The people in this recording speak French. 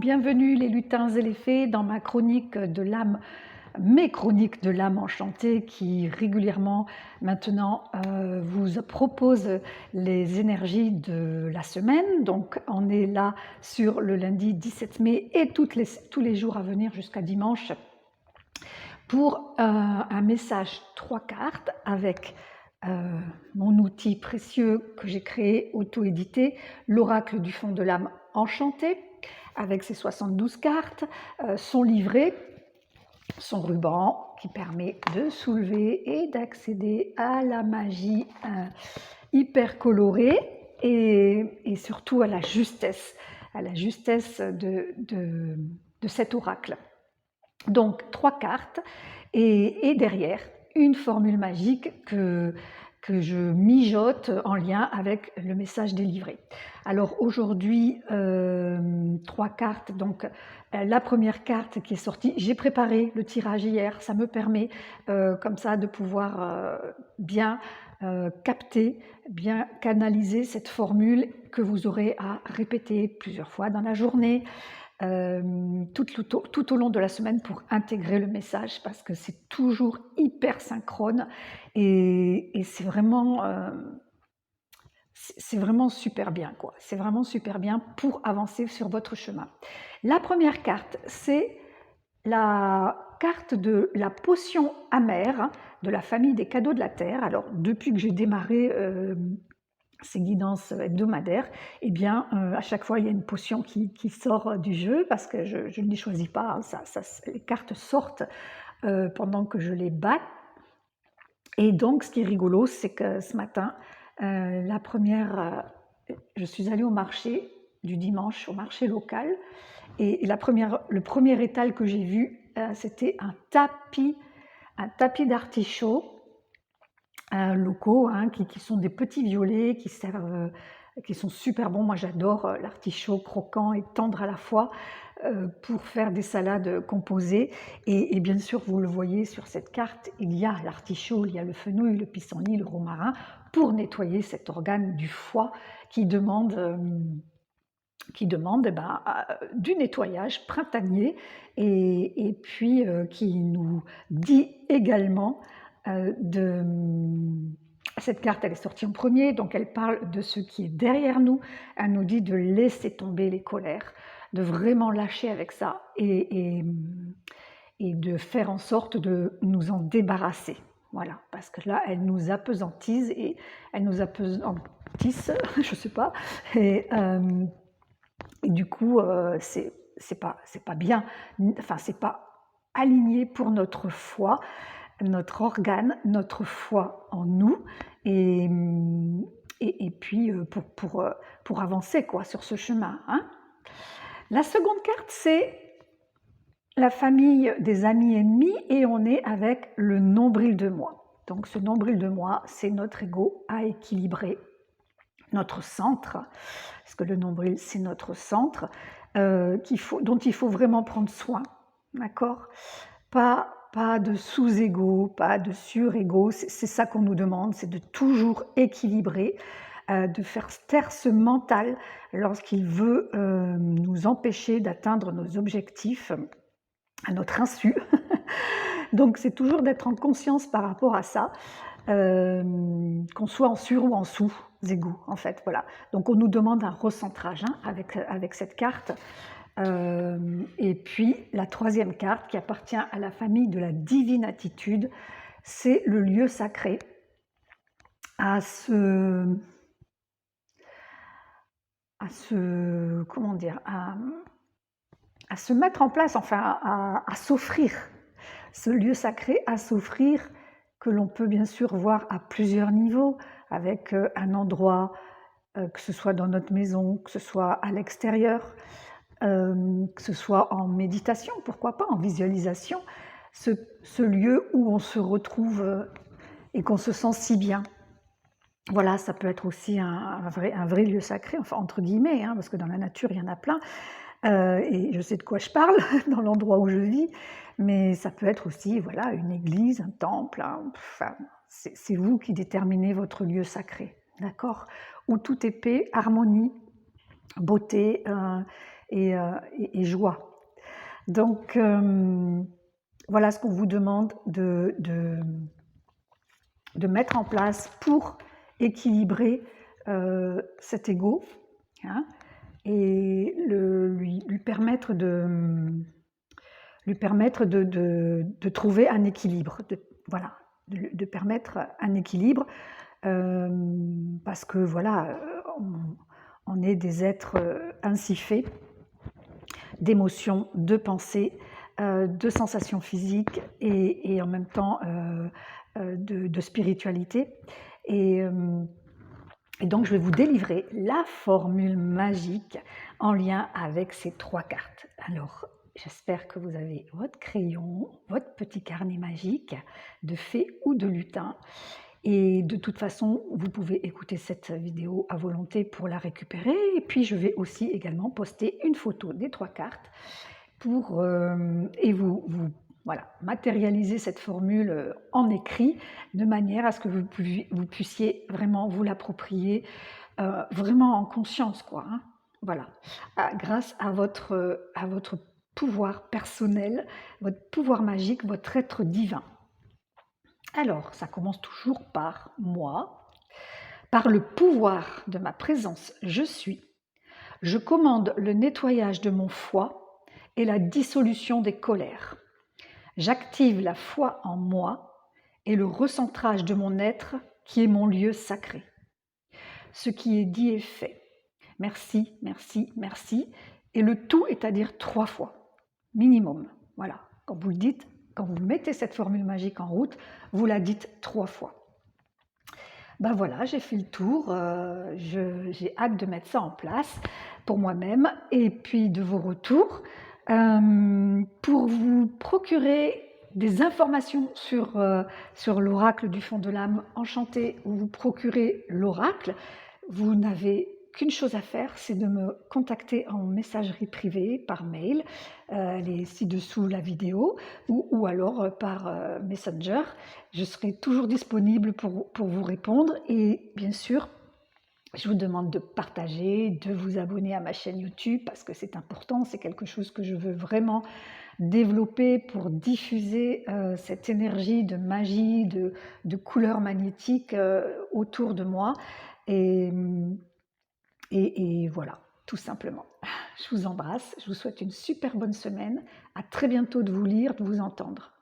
bienvenue les lutins et les fées dans mes chroniques de l'âme enchantée qui régulièrement maintenant vous propose les énergies de la semaine. Donc on est là sur le lundi 17 mai et tous les jours à venir jusqu'à dimanche pour un message 3 cartes avec mon outil précieux que j'ai créé, auto-édité, l'oracle du fond de l'âme enchantée, avec ses 72 cartes, son livret, son ruban qui permet de soulever et d'accéder à la magie hyper colorée et surtout à la justesse de cet oracle. Donc 3 cartes et derrière une formule magique que je mijote en lien avec le message délivré. Alors aujourd'hui, 3 cartes. Donc la première carte qui est sortie, j'ai préparé le tirage hier, ça me permet comme ça de pouvoir bien capter, bien canaliser cette formule que vous aurez à répéter plusieurs fois dans la journée. Tout au long de la semaine pour intégrer le message parce que c'est toujours hyper synchrone et c'est vraiment super bien quoi. C'est vraiment super bien pour avancer sur votre chemin. La première carte, c'est la carte de la potion amère de la famille des cadeaux de la terre. Alors depuis que j'ai démarré ces guidances hebdomadaires, eh bien, à chaque fois, il y a une potion qui sort du jeu parce que je ne les choisis pas. Hein, les cartes sortent pendant que je les bats. Et donc, ce qui est rigolo, c'est que ce matin, je suis allée au marché du dimanche, au marché local, et le premier étal que j'ai vu, c'était un tapis d'artichauts locaux, hein, qui sont des petits violets, qui sont super bons. Moi, j'adore l'artichaut croquant et tendre à la fois pour faire des salades composées. Et bien sûr, vous le voyez sur cette carte, il y a l'artichaut, il y a le fenouil, le pissenlit, le romarin, pour nettoyer cet organe du foie qui demande du nettoyage printanier et puis qui nous dit également cette carte, elle est sortie en premier, donc elle parle de ce qui est derrière nous. Elle nous dit de laisser tomber les colères, de vraiment lâcher avec ça et de faire en sorte de nous en débarrasser. Voilà, parce que là, elles nous apesantissent et elles nous apesantissent, je sais pas, et du coup, c'est pas bien, enfin, c'est pas aligné pour notre foi, notre organe, notre foi en nous, et puis pour avancer quoi, sur ce chemin. Hein. La seconde carte, c'est la famille des amis ennemis, et on est avec le nombril de moi. Donc ce nombril de moi, c'est notre ego à équilibrer, notre centre, parce que le nombril, c'est notre centre, dont il faut vraiment prendre soin, d'accord ? Pas de sous-ego, pas de sur-ego, c'est ça qu'on nous demande, c'est de toujours équilibrer, de faire taire ce mental lorsqu'il veut nous empêcher d'atteindre nos objectifs à notre insu. Donc c'est toujours d'être en conscience par rapport à ça, qu'on soit en sur ou en sous-ego, en fait, voilà. Donc on nous demande un recentrage hein, avec cette carte. Et puis la troisième carte qui appartient à la famille de la divine attitude, c'est le lieu sacré à se mettre en place, enfin à s'offrir, ce lieu sacré à s'offrir, que l'on peut bien sûr voir à plusieurs niveaux, avec un endroit, que ce soit dans notre maison, que ce soit à l'extérieur, que ce soit en méditation, pourquoi pas, en visualisation, ce lieu où on se retrouve et qu'on se sent si bien. Voilà, ça peut être aussi un vrai lieu sacré, enfin entre guillemets, hein, parce que dans la nature, il y en a plein, et je sais de quoi je parle dans l'endroit où je vis, mais ça peut être aussi voilà, une église, un temple, hein, enfin, c'est vous qui déterminez votre lieu sacré, d'accord ? Où tout est paix, harmonie, beauté et joie. Donc, voilà ce qu'on vous demande de mettre en place pour équilibrer cet ego, hein, et lui permettre de trouver un équilibre, voilà, de permettre un équilibre, parce que voilà, on est des êtres ainsi faits, d'émotions, de pensées, de sensations physiques et en même temps de spiritualité. Et donc, je vais vous délivrer la formule magique en lien avec ces 3 cartes. Alors, j'espère que vous avez votre crayon, votre petit carnet magique de fée ou de lutin. Et de toute façon, vous pouvez écouter cette vidéo à volonté pour la récupérer. Et puis, je vais aussi également poster une photo des 3 cartes pour, et vous voilà, matérialiser cette formule en écrit de manière à ce que vous puissiez vraiment vous l'approprier vraiment en conscience, quoi, hein. Voilà, grâce à votre pouvoir personnel, votre pouvoir magique, votre être divin. Alors, ça commence toujours par moi. Par le pouvoir de ma présence, je suis. Je commande le nettoyage de mon foie et la dissolution des colères. J'active la foi en moi et le recentrage de mon être qui est mon lieu sacré. Ce qui est dit est fait. Merci, merci, merci. Et le tout est à dire 3 fois, minimum. Voilà, quand vous le dites, quand vous mettez cette formule magique en route, vous la dites 3 fois. Ben voilà, j'ai fait le tour, j'ai hâte de mettre ça en place pour moi-même et puis de vos retours. Pour vous procurer des informations sur l'oracle du fond de l'âme enchanté ou vous procurer l'oracle, vous n'avez qu'une chose à faire, c'est de me contacter en messagerie privée par mail, elle est ci-dessous la vidéo, ou alors par Messenger. Je serai toujours disponible pour vous répondre et bien sûr, je vous demande de partager, de vous abonner à ma chaîne YouTube parce que c'est important, c'est quelque chose que je veux vraiment développer pour diffuser cette énergie de magie, de couleurs magnétiques autour de moi. Et voilà, tout simplement. Je vous embrasse, je vous souhaite une super bonne semaine. À très bientôt de vous lire, de vous entendre.